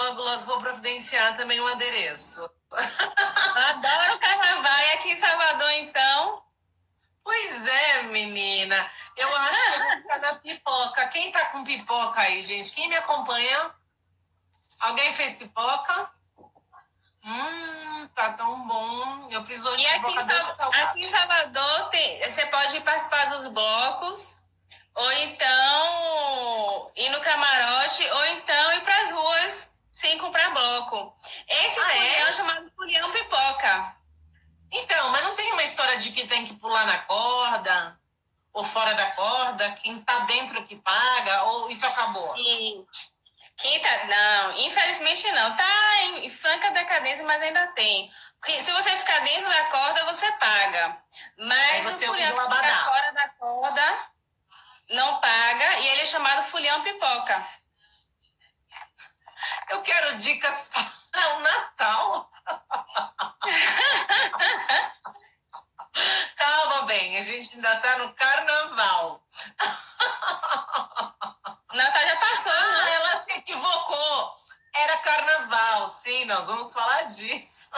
logo, logo vou providenciar também um adereço. Adoro carnaval. E aqui em Salvador, então? Pois é, menina. Eu acho que eu vou ficar na pipoca. Quem tá com pipoca aí, gente? Quem me acompanha? Alguém fez pipoca? Tá tão bom. Eu fiz hoje E pipoca doce salgada. aqui em Salvador você pode participar dos blocos, ou então ir no camarote, ou então ir para as ruas sem comprar bloco. Esse folião é chamado folião pipoca. Então, mas não tem uma história de que tem que pular na corda ou fora da corda? Quem tá dentro que paga? Ou isso acabou? Sim. Não, infelizmente não. Tá em franca decadência, mas ainda tem. Porque se você ficar dentro da corda, você paga. Mas você o folião que fica fora da corda não paga, e ele é chamado folião pipoca. Eu quero dicas para o Natal. Calma bem, a gente ainda tá no carnaval. O Natal já passou, não? Ela se equivocou. Era carnaval, sim, nós vamos falar disso.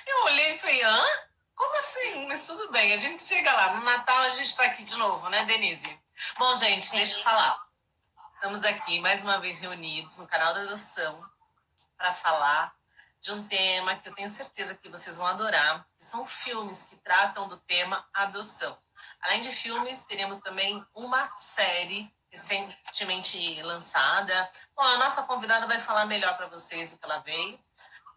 Eu olhei e falei, hã? Como assim? Mas tudo bem, a gente chega lá. No Natal a gente tá aqui de novo, né, Denise? Bom, gente, deixa eu falar. Estamos aqui mais uma vez reunidos no canal da Adoção para falar de um tema que eu tenho certeza que vocês vão adorar, que são filmes que tratam do tema adoção. Além de filmes, teremos também uma série recentemente lançada. Bom, a nossa convidada vai falar melhor para vocês do que ela veio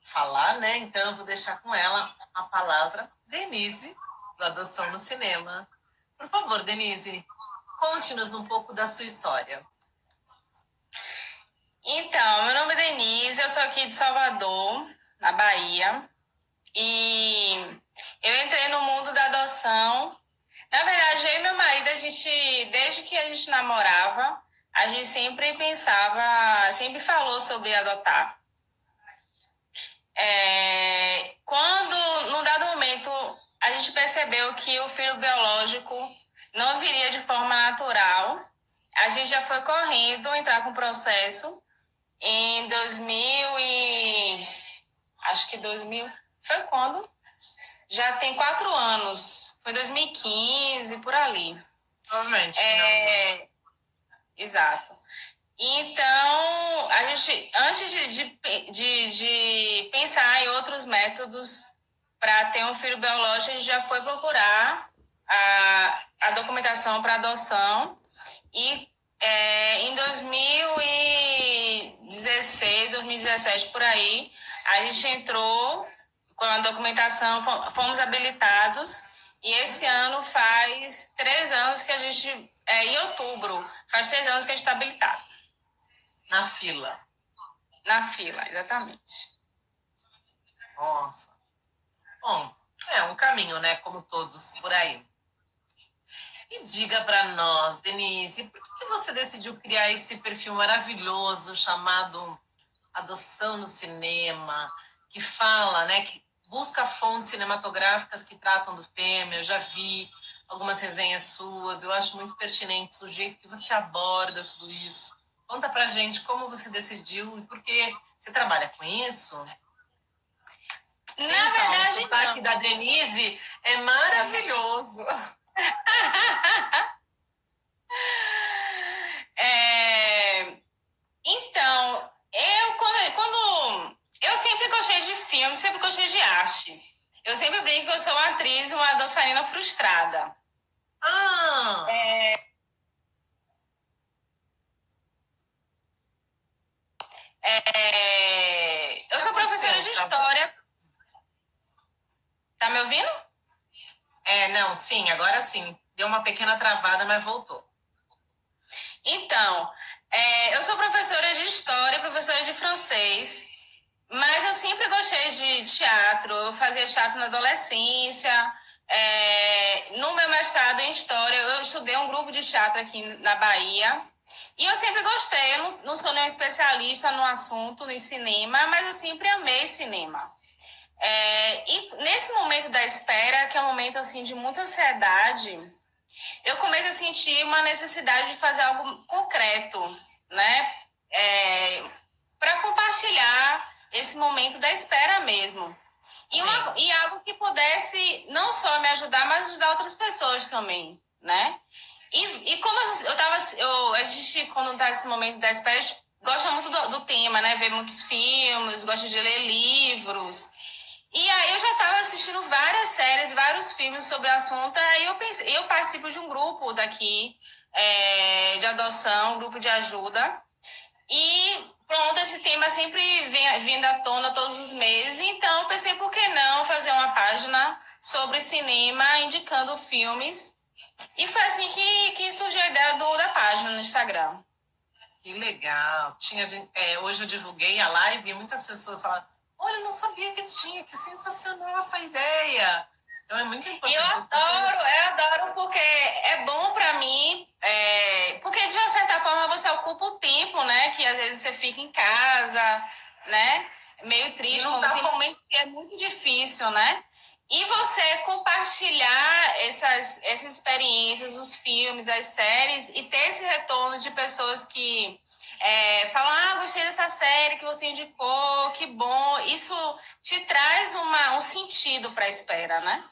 falar, né? Então eu vou deixar com ela a palavra, Denise, do Adoção no Cinema. Por favor, Denise, conte-nos um pouco da sua história. Então, meu nome é Denise, eu sou aqui de Salvador, na Bahia, e eu entrei no mundo da adoção. Na verdade, eu e meu marido, desde que a gente namorava, a gente sempre sempre falou sobre adotar. Quando, num dado momento, a gente percebeu que o filho biológico não viria de forma natural, a gente já foi correndo entrar com o processo em 2000 acho que 2000, foi quando? Já tem 4 anos, foi 2015, por ali. Provavelmente, exato. Então, a gente, antes de pensar em outros métodos para ter um filho biológico, a gente já foi procurar a documentação para adoção e em 2016, 2017, por aí, a gente entrou com a documentação, fomos habilitados, e esse ano faz 3 anos que a gente, em outubro, faz 3 anos que a gente está habilitado. Na fila. Na fila, exatamente. Nossa. Bom, é um caminho, né? Como todos por aí. E diga para nós, Denise, por que você decidiu criar esse perfil maravilhoso chamado Adoção no Cinema, que fala, né, que busca fontes cinematográficas que tratam do tema? Eu já vi algumas resenhas suas, eu acho muito pertinente o jeito que você aborda tudo isso. Conta pra gente como você decidiu e por que você trabalha com isso. Na verdade, o sotaque da Denise é maravilhoso. Então, quando eu sempre gostei de filme, sempre gostei de arte. Eu sempre brinco que eu sou uma atriz, uma dançarina frustrada. Eu sou professora de história. Tá me ouvindo? Não, sim, agora sim. Deu uma pequena travada, mas voltou. Então, eu sou professora de história, professora de francês, mas eu sempre gostei de teatro. Eu fazia teatro na adolescência. No meu mestrado em história, eu estudei um grupo de teatro aqui na Bahia. E eu sempre gostei. Eu não sou nenhum especialista no assunto, em cinema, mas eu sempre amei cinema. E nesse momento da espera, que é um momento assim, de muita ansiedade, eu comecei a sentir uma necessidade de fazer algo concreto, né? Para esse momento da espera mesmo. E algo que pudesse não só me ajudar, mas ajudar outras pessoas também, né? E como a gente, quando tá nesse momento da espera, a gente gosta muito do tema, né? Vê muitos filmes, gosta de ler livros. E aí eu já estava assistindo várias séries, vários filmes sobre o assunto. Aí eu participo de um grupo daqui de adoção, um grupo de ajuda. E pronto, esse tema sempre vem à tona todos os meses. Então eu pensei, por que não fazer uma página sobre cinema, indicando filmes. E foi assim que surgiu a ideia da página no Instagram. Que legal. Hoje eu divulguei a live e muitas pessoas falaram, olha, eu não sabia que tinha, que sensacional essa ideia. Então é muito importante. Eu adoro porque é bom para mim, porque de uma certa forma você ocupa o tempo, né? Que às vezes você fica em casa, né? Meio triste, tem momentos que é muito difícil, né? E você compartilhar essas experiências, os filmes, as séries, e ter esse retorno de pessoas que falam, gostei dessa série que você indicou, que bom. Isso te traz um sentido para a espera, né?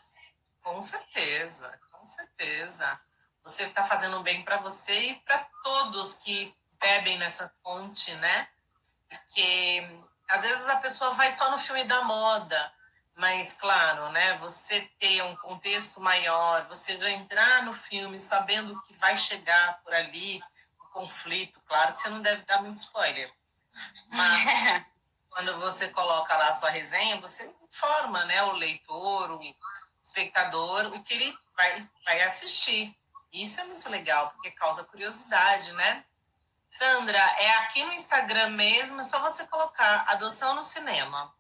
Com certeza, com certeza. Você está fazendo bem para você e para todos que bebem nessa fonte, né? Porque às vezes a pessoa vai só no filme da moda, mas claro, né? Você ter um contexto maior, você já entrar no filme sabendo que vai chegar por ali o conflito, claro que você não deve dar muito spoiler, mas quando você coloca lá a sua resenha, você informa, né, o leitor, o espectador, o que ele vai assistir. Isso é muito legal, porque causa curiosidade, né? Sandra, é aqui no Instagram mesmo, é só você colocar Adoção no Cinema.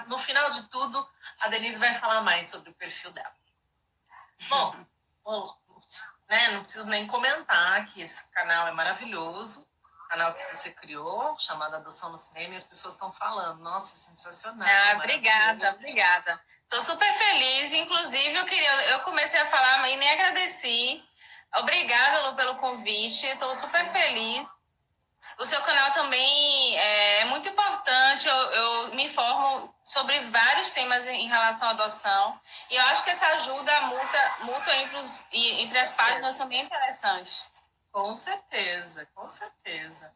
No final de tudo, a Denise vai falar mais sobre o perfil dela. Bom, né, não preciso nem comentar que esse canal é maravilhoso, canal que você criou, chamado Adoção no Cinema, e as pessoas estão falando, nossa, sensacional. Obrigada. Estou super feliz, inclusive eu comecei a falar, mas nem agradeci. Obrigada, Lu, pelo convite, estou super feliz. O seu canal também é muito importante, eu me informo sobre vários temas em relação à adoção, e eu acho que essa ajuda mútua entre as páginas também é interessante. Com certeza, com certeza.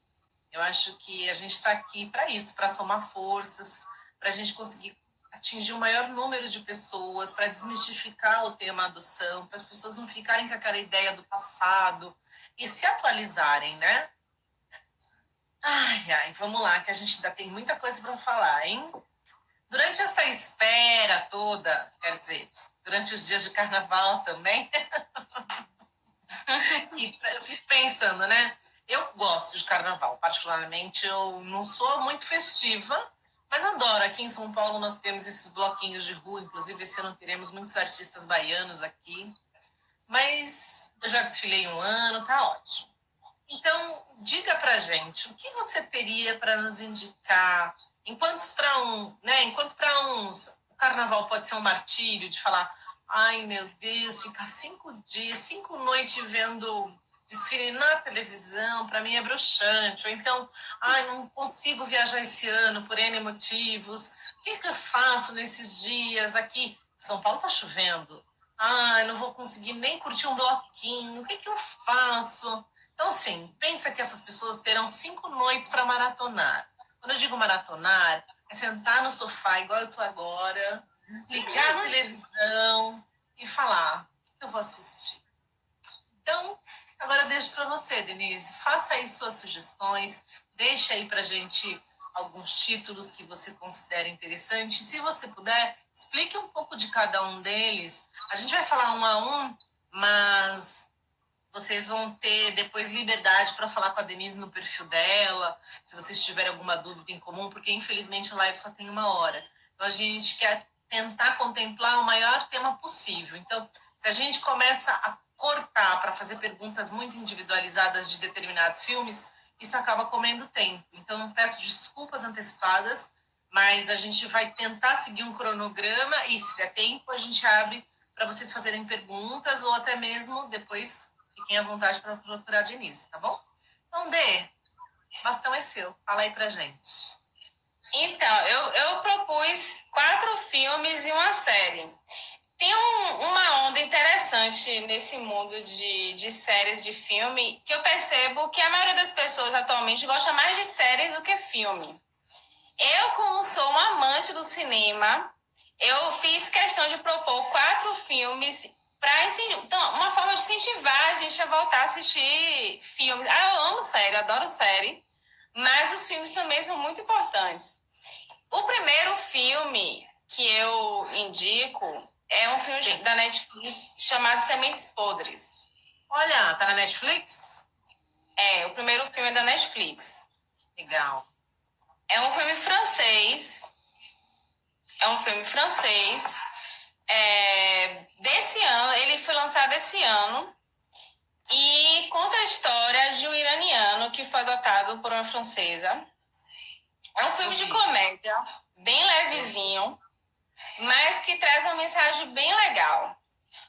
Eu acho que a gente está aqui para isso, para somar forças, para a gente conseguir atingir o maior número de pessoas, para desmistificar o tema adoção, para as pessoas não ficarem com aquela ideia do passado e se atualizarem, né? Ai, vamos lá, que a gente ainda tem muita coisa para falar, hein? Durante essa espera toda, quer dizer, durante os dias de carnaval também, eu fico pensando, né? Eu gosto de carnaval, particularmente, eu não sou muito festiva, mas adoro. Aqui em São Paulo nós temos esses bloquinhos de rua, inclusive esse ano teremos muitos artistas baianos aqui, mas eu já desfilei um ano, tá ótimo. Então, diga pra gente, o que você teria para nos indicar? Enquanto para uns o carnaval pode ser um martírio de falar, ai meu Deus, ficar 5 dias, 5 noites vendo desfile na televisão, para mim é broxante. Ou então, ai, não consigo viajar esse ano por N motivos. O que eu faço nesses dias aqui? São Paulo tá chovendo. Ai, não vou conseguir nem curtir um bloquinho. O que eu faço? Então, assim, pensa que essas pessoas terão 5 noites para maratonar. Quando eu digo maratonar, é sentar no sofá, igual eu tô agora, ligar a televisão e falar, o que eu vou assistir? Então, agora eu deixo para você, Denise. Faça aí suas sugestões, deixa aí para gente alguns títulos que você considera interessante. Se você puder, explique um pouco de cada um deles. A gente vai falar um a um, mas vocês vão ter depois liberdade para falar com a Denise no perfil dela, se vocês tiverem alguma dúvida em comum, porque infelizmente a live só tem 1 hora. Então a gente quer tentar contemplar o maior tema possível. Então, se a gente começa a cortar para fazer perguntas muito individualizadas de determinados filmes, isso acaba comendo tempo. Então, eu peço desculpas antecipadas, mas a gente vai tentar seguir um cronograma e, se der tempo, a gente abre para vocês fazerem perguntas ou até mesmo depois fiquem à vontade para procurar a Denise, tá bom? Então, Dê, o bastão é seu. Fala aí pra gente. Então, eu propus 4 filmes e uma série. Tem uma onda interessante nesse mundo de séries de filme que eu percebo que a maioria das pessoas atualmente gosta mais de séries do que filme. Eu, como sou uma amante do cinema, eu fiz questão de propor 4 filmes para então, uma forma de incentivar a gente a voltar a assistir filmes. Eu amo série, adoro série, mas os filmes também são muito importantes. O primeiro filme que eu indico é um filme da Netflix chamado Sementes Podres. Olha, tá na Netflix? O primeiro filme é da Netflix. Legal. É um filme francês. Desse ano, ele foi lançado esse ano e conta a história de um iraniano que foi adotado por uma francesa. É um filme de comédia, bem levezinho, mas que traz uma mensagem bem legal.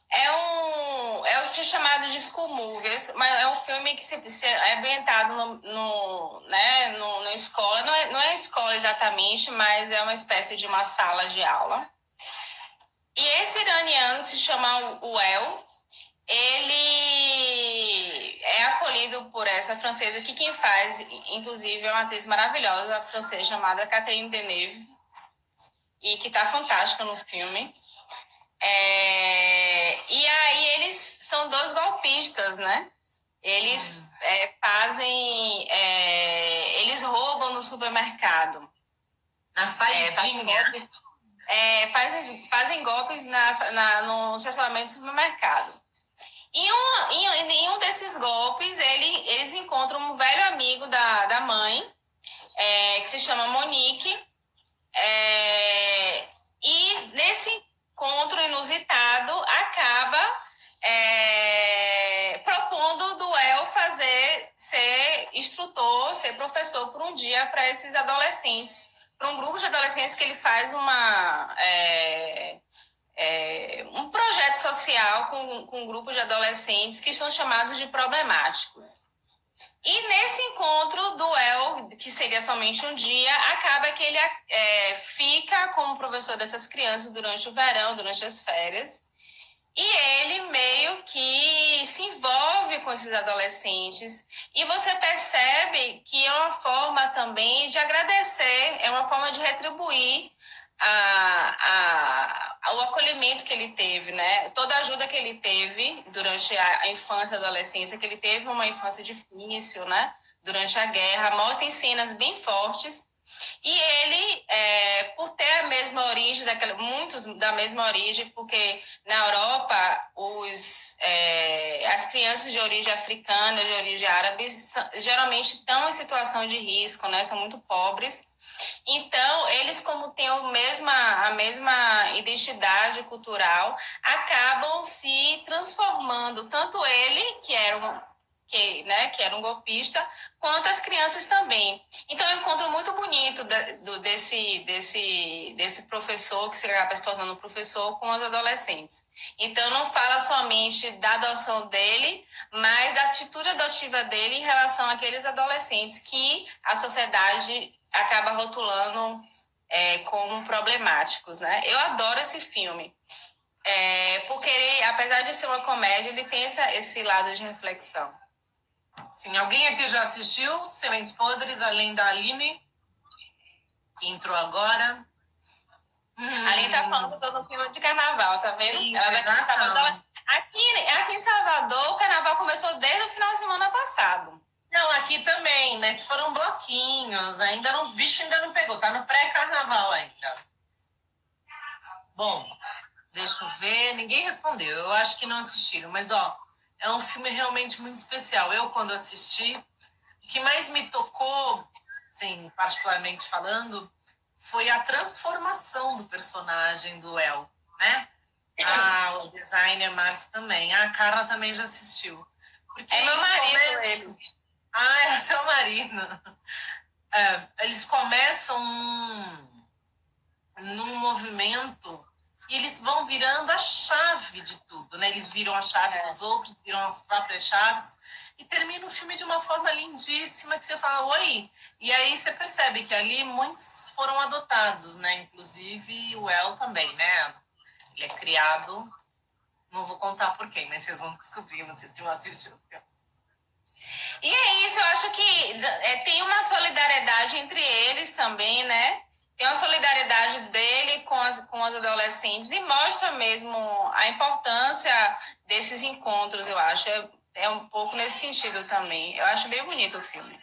É o que é chamado de school movies, mas é um filme que é ambientado no escola. Não é escola exatamente, mas é uma espécie de uma sala de aula. E esse iraniano, que se chama Well, ele é acolhido por essa francesa, que quem faz, inclusive, é uma atriz maravilhosa, francesa, chamada Catherine Deneuve, e que está fantástica no filme. E aí eles são 2 golpistas, né? Eles eles roubam no supermercado. Na saidinha. Fazem golpes no estacionamento do supermercado. Em um desses golpes, eles encontram um velho amigo da mãe, que se chama Monique. E nesse encontro inusitado, acaba propondo o Duel ser instrutor, ser professor por um dia para esses adolescentes, para um grupo de adolescentes que ele faz um projeto social com um grupo de adolescentes que são chamados de problemáticos. E nesse encontro, Duel, que seria somente um dia, acaba que ele fica como professor dessas crianças durante o verão, durante as férias, e ele meio que se envolve com esses adolescentes, e você percebe que é uma forma também de agradecer, é uma forma de retribuir o acolhimento que ele teve, né? Toda a ajuda que ele teve durante a infância e adolescência, que ele teve uma infância difícil, né? Durante a guerra, mostra em cenas bem fortes. E ele, por ter a mesma origem, muitos da mesma origem, porque na Europa as crianças de origem africana, de origem árabe, geralmente estão em situação de risco, né? São muito pobres. Então, eles, como têm a mesma identidade cultural, acabam se transformando, tanto ele, que era um golpista, quanto as crianças também. Então, é um encontro muito bonito desse professor, que se acaba se tornando professor, com os adolescentes. Então, não fala somente da adoção dele, mas da atitude adotiva dele em relação àqueles adolescentes que a sociedade acaba rotulando como problemáticos, né? Eu adoro esse filme, porque ele, apesar de ser uma comédia, ele tem esse lado de reflexão. Sim, alguém aqui já assistiu Sementes Podres, além da Aline, que entrou agora? A Aline tá falando do filme de carnaval, tá vendo? Isso, ela vai aqui em Salvador, o carnaval começou desde o final de semana passado. Não, aqui também, mas foram bloquinhos, o bicho ainda não pegou, tá no pré-carnaval ainda. Bom, deixa eu ver, ninguém respondeu, eu acho que não assistiram, mas é um filme realmente muito especial. Eu, quando assisti, o que mais me tocou, assim, particularmente falando, foi a transformação do personagem do El, né? O designer Márcio também. A Carla também já assistiu. Porque meu marido, ele. É seu marido. Eles começam num movimento e eles vão virando a chave de tudo, né? Eles viram a chave dos outros, viram as próprias chaves, e termina o filme de uma forma lindíssima que você fala, oi! E aí você percebe que ali muitos foram adotados, né? Inclusive o El também, né? Ele é criado, não vou contar por quem, mas vocês vão descobrir, vocês que vão assistir o filme. E é isso, eu acho que tem uma solidariedade entre eles também, né? Tem uma solidariedade dele com as adolescentes e mostra mesmo a importância desses encontros, eu acho. É um pouco nesse sentido também. Eu acho bem bonito o filme.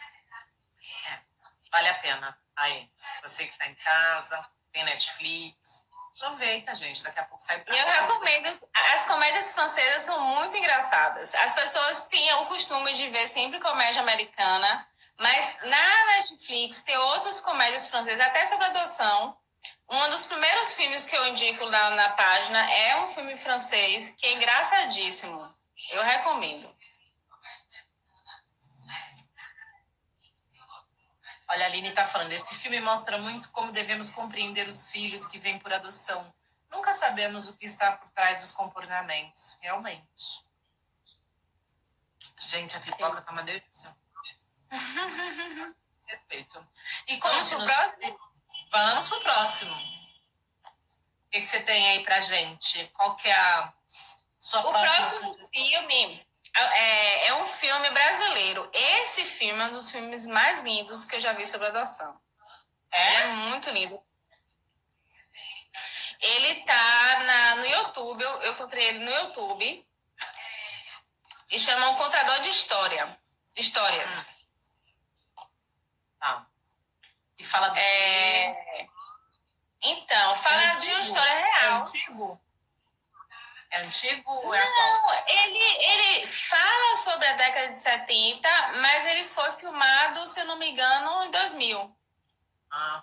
Vale a pena. Aí, você que está em casa, tem Netflix, aproveita, gente. Daqui a pouco sai pra Eu recomendo. As comédias francesas são muito engraçadas. As pessoas tinham o costume de ver sempre comédia americana, mas na Netflix tem outras comédias francesas, até sobre adoção. Um dos primeiros filmes que eu indico na página é um filme francês que é engraçadíssimo. Eu recomendo. Olha, a Aline está falando, esse filme mostra muito como devemos compreender os filhos que vêm por adoção. Nunca sabemos o que está por trás dos comportamentos, realmente. Gente, a pipoca tá uma delícia. Respeito. E Vamos pro próximo? Vamos pro próximo. O que você tem aí pra gente? Qual que é a sua próxima próximo filme é um filme brasileiro. Esse filme é um dos filmes mais lindos que eu já vi sobre adoção. Ele é muito lindo. Ele tá no YouTube, eu encontrei ele no YouTube. E chama Um Contador de Histórias. Ah. E fala do Então, fala de uma história real. É antigo? É antigo ou é atual? Não, ele fala sobre a década de 70, mas ele foi filmado, se eu não me engano, em 2000. Ah.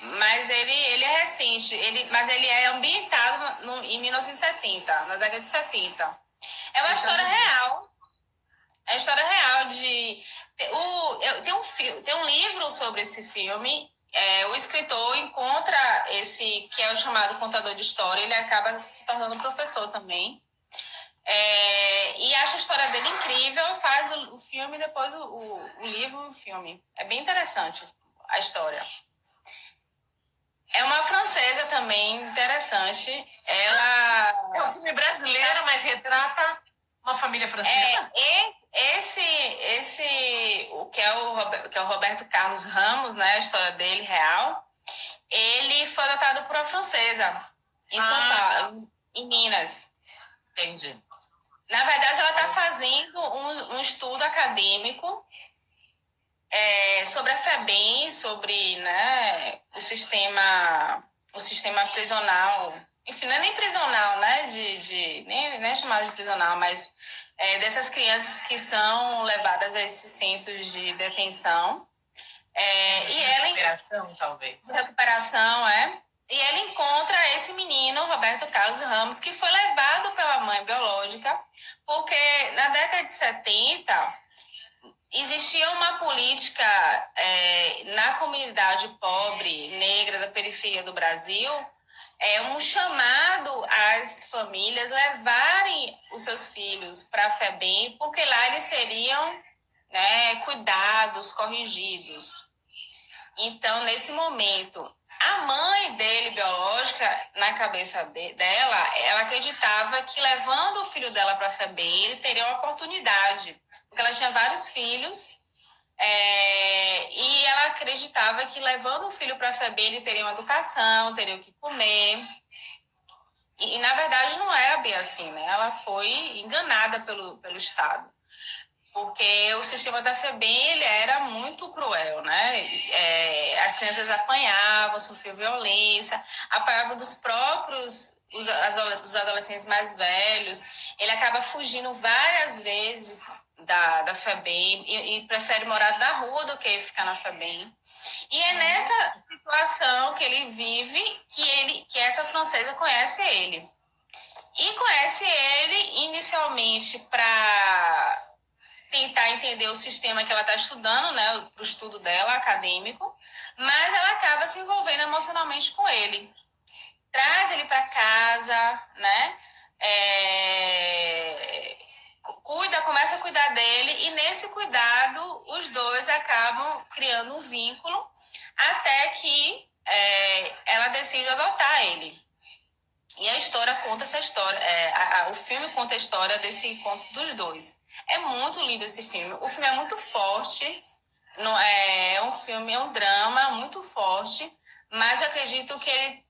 Mas ele é recente, mas ele é ambientado em 1970, na década de 70. É uma história real. É a história real de... Tem um livro sobre esse filme. O escritor encontra esse, que é o chamado contador de história, ele acaba se tornando professor também. E acha a história dele incrível, faz o filme, depois o livro e o filme. É bem interessante a história. É uma francesa também, interessante. Ela... É um filme brasileiro, mas retrata uma família francesa? O que é o Roberto Carlos Ramos, né, a história dele real, ele foi adotado por uma francesa em São Paulo, em Minas. Entendi. Na verdade, ela está fazendo um estudo acadêmico sobre a FEBEM, sobre, né, o sistema prisional, enfim, não é nem prisional, né, nem é chamado de prisional, mas dessas crianças que são levadas a esses centros de detenção. Recuperação, talvez. Recuperação, E ela encontra esse menino, Roberto Carlos Ramos, que foi levado pela mãe biológica, porque na década de 70 existia uma política na comunidade pobre, negra da periferia do Brasil, um chamado às famílias levarem os seus filhos para a FEBEM, porque lá eles seriam, né, cuidados, corrigidos. Então, nesse momento, a mãe dele, biológica, na cabeça dela, ela acreditava que levando o filho dela para a FEBEM, ele teria uma oportunidade, porque ela tinha vários filhos, e ela acreditava que levando o filho para a FEBEM, ele teria uma educação, teria o que comer. E na verdade, não era bem assim, né? Ela foi enganada pelo Estado. Porque o sistema da FEBEM, ele era muito cruel, né? As crianças apanhavam, sofriam violência, apanhavam dos próprios, os adolescentes mais velhos. Ele acaba fugindo várias vezes da FEBEM e prefere morar na rua do que ficar na FEBEM. E é nessa situação que ele vive que essa francesa conhece ele. E conhece ele inicialmente para tentar entender o sistema que ela está estudando, né, o estudo dela, acadêmico, mas ela acaba se envolvendo emocionalmente com ele. traz ele para casa, né? Começa a cuidar dele, e nesse cuidado os dois acabam criando um vínculo até que ela decide adotar ele. E a história conta essa história, o filme conta a história desse encontro dos dois. É muito lindo esse filme. O filme é muito forte, é um filme, é um drama muito forte, mas eu acredito que ele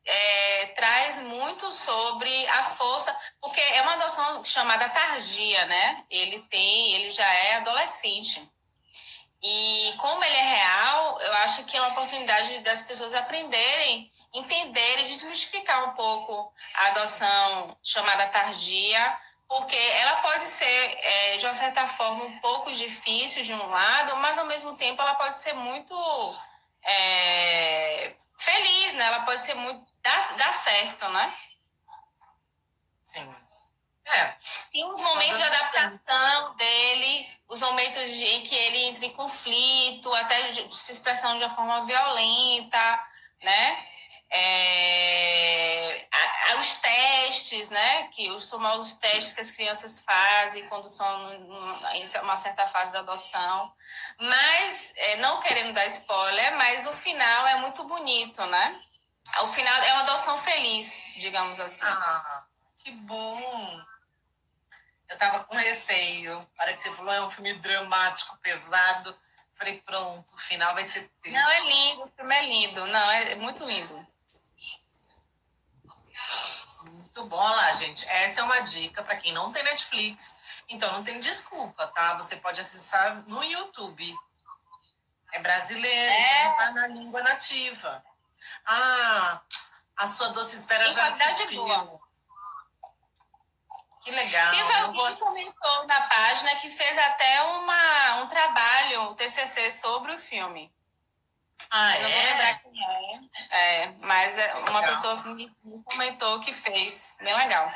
traz muito sobre a força, porque é uma adoção chamada tardia, né? Ele já é adolescente. E como ele é real, eu acho que é uma oportunidade das pessoas aprenderem, entenderem, desmistificar um pouco a adoção chamada tardia, porque ela pode ser, de uma certa forma, um pouco difícil de um lado, mas ao mesmo tempo ela pode ser muito feliz, né? Ela pode ser muito... dá certo, né? Sim. Tem os momentos de adaptação dele, os momentos em que ele entra em conflito, até se expressando de uma forma violenta, né? Os testes, né? Que os famosos testes que as crianças fazem quando são em uma certa fase da adoção. Mas, não querendo dar spoiler, mas o final é muito bonito, né? O final é uma adoção feliz, digamos assim. Ah, que bom! Eu tava com receio. Para que você falou, é um filme dramático, pesado. Falei, pronto, o final vai ser triste. Não, é lindo, o filme é lindo. Não, é muito lindo. Muito bom. Olha lá, gente. Essa é uma dica para quem não tem Netflix. Então não tem desculpa, tá? Você pode acessar no YouTube. É brasileiro, então tá na língua nativa. Ah, a sua doce espera já assistiu. Boa. Que legal. Teve alguém que comentou na página que fez até um trabalho, um TCC sobre o filme. Ah, eu não vou lembrar quem mas uma pessoa me comentou que fez. Bem legal.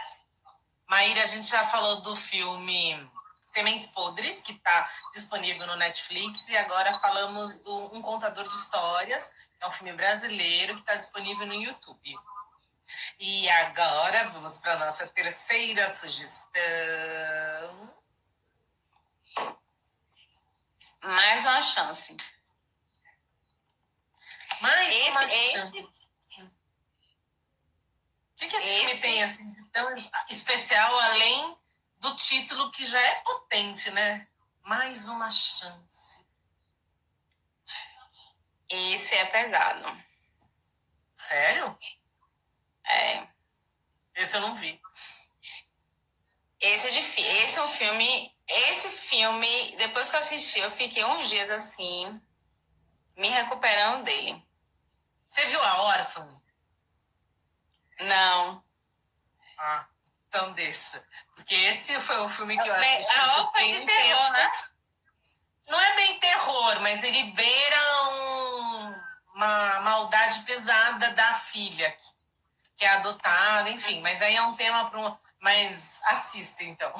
Maíra, a gente já falou do filme Sementes Podres, que está disponível no Netflix, e agora falamos do Um Contador de Histórias, que é um filme brasileiro que está disponível no YouTube. E agora vamos para a nossa terceira sugestão. Mais uma chance. Mais uma chance. O que esse filme tem assim, de tão especial, além do título que já é potente, né? Mais uma chance. Esse é pesado. Sério? É. Esse eu não vi. Esse é difícil. Esse é um filme... Esse filme, depois que eu assisti, eu fiquei uns dias assim, me recuperando dele. Você viu A Órfã? Não. Ah, então deixa. Porque esse foi um filme que eu assisti. A Órfã é de terror, né? Não é bem terror, mas ele beira uma maldade pesada da filha, que é adotada, enfim. Mas aí é um tema para um... Mas assista, então.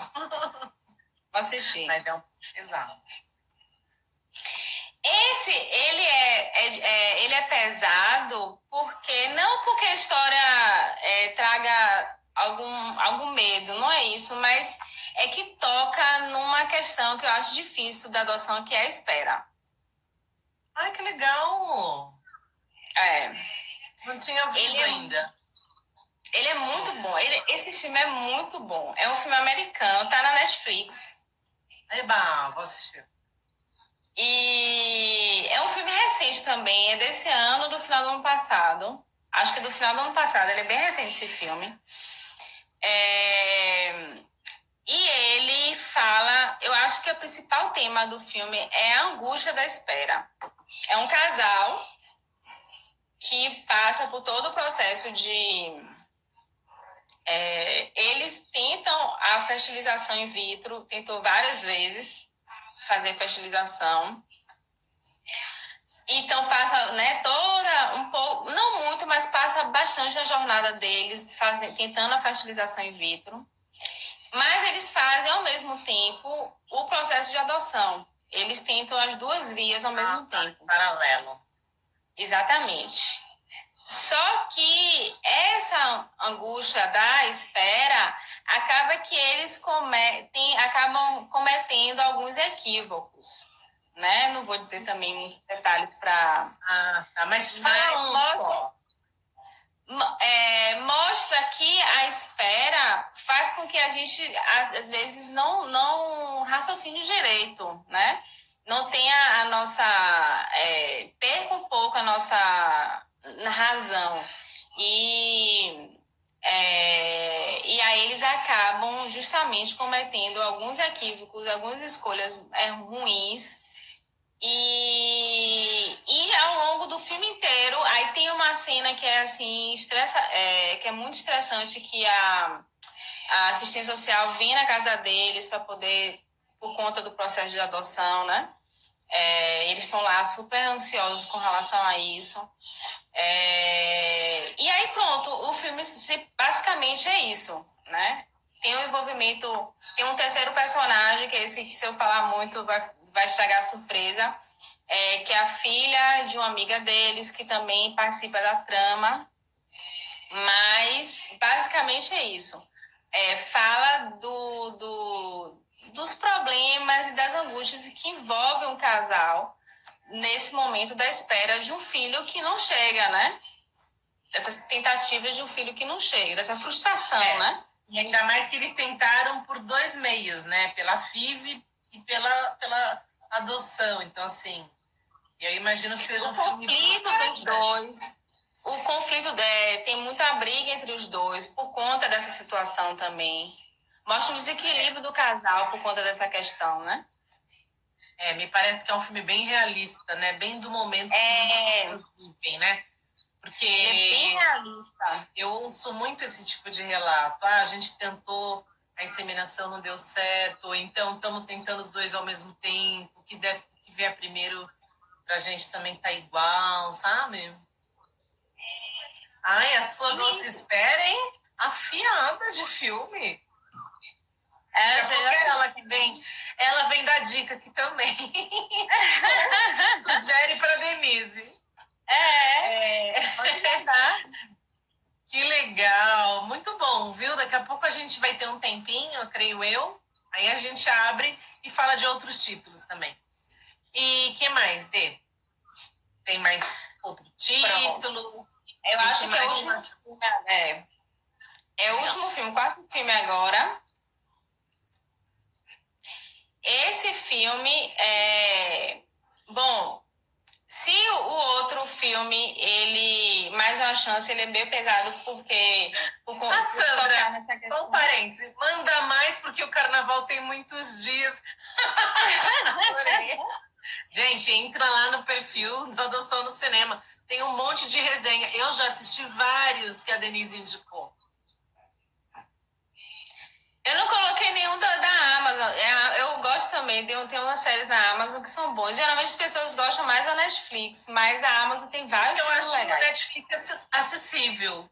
Vou assistir. Mas é um pesado. Esse, ele é pesado não porque a história traga algum medo, não é isso, mas é que toca numa questão que eu acho difícil da adoção, que é a espera. Ai, que legal! Não tinha visto ainda. Ele é muito bom. Esse filme é muito bom. É um filme americano, tá na Netflix. Eba, vou assistir. E é um filme recente também, é desse ano, do final do ano passado. Acho que é do final do ano passado, ele é bem recente esse filme. E ele fala, eu acho que o principal tema do filme é a angústia da espera. É um casal que passa por todo o processo de... eles tentam a fertilização in vitro, tentou várias vezes fazer fertilização. Então passa, né, toda um pouco, não muito, mas passa bastante a jornada deles tentando a fertilização in vitro. Mas eles fazem ao mesmo tempo o processo de adoção. Eles tentam as duas vias ao mesmo tempo. Paralelo. Exatamente. Só que essa angústia da espera acaba que eles acabam cometendo alguns equívocos, né? Não vou dizer também muitos detalhes para... Tá. Mas fala um só. Mostra que a espera faz com que a gente, às vezes, não raciocine direito, né? Não tenha a nossa... perca um pouco a nossa razão. E aí eles acabam justamente cometendo alguns equívocos, algumas escolhas ruins. E ao longo do filme inteiro, aí tem uma cena que é assim, que é muito estressante, que a assistência social vem na casa deles para poder, por conta do processo de adoção, né? Eles estão lá super ansiosos com relação a isso. E aí pronto, o filme basicamente é isso, né? Tem um envolvimento, tem um terceiro personagem, que é esse que, se eu falar muito vai estragar a surpresa, que é a filha de uma amiga deles, que também participa da trama. Mas basicamente é isso. Fala dos problemas e das angústias que envolvem um casal nesse momento da espera de um filho que não chega, né? Dessas tentativas de um filho que não chega, dessa frustração, né? E ainda mais que eles tentaram por 2 meios, né? Pela FIV e pela adoção. Então, assim, eu imagino que seja um filme... O conflito dos dois. O conflito tem muita briga entre os dois por conta dessa situação também. Mostra o desequilíbrio do casal por conta dessa questão, né? Me parece que é um filme bem realista, né? Bem do momento que eles vivem, né? Porque é bem realista. Eu ouço muito esse tipo de relato. A gente tentou, a inseminação não deu certo, ou então estamos tentando os dois ao mesmo tempo, que vier primeiro pra gente também tá igual, sabe? Ai, a sua doce espera, hein? Afiada de filme. Ela vem dar dica aqui também. Sugere para Denise. Pode tentar. Que legal, muito bom, viu? Daqui a pouco a gente vai ter um tempinho, creio eu. Aí a gente abre e fala de outros títulos também. E que mais, Dê? Tem mais outro título? Eu acho que é o último filme. É o último filme, 4 filme agora. Esse filme bom, se o outro filme, ele, mais uma chance, ele é bem pesado porque... Sandra, só um parênteses, manda mais porque o carnaval tem muitos dias. Gente, entra lá no perfil do Adoção no Cinema. Tem um monte de resenha. Eu já assisti vários que a Denise indicou. Eu não coloquei nenhum da Amazon. Eu gosto também, tem umas séries na Amazon que são boas. Geralmente as pessoas gostam mais da Netflix, mas a Amazon tem vários filmes legais. Eu acho a Netflix acessível.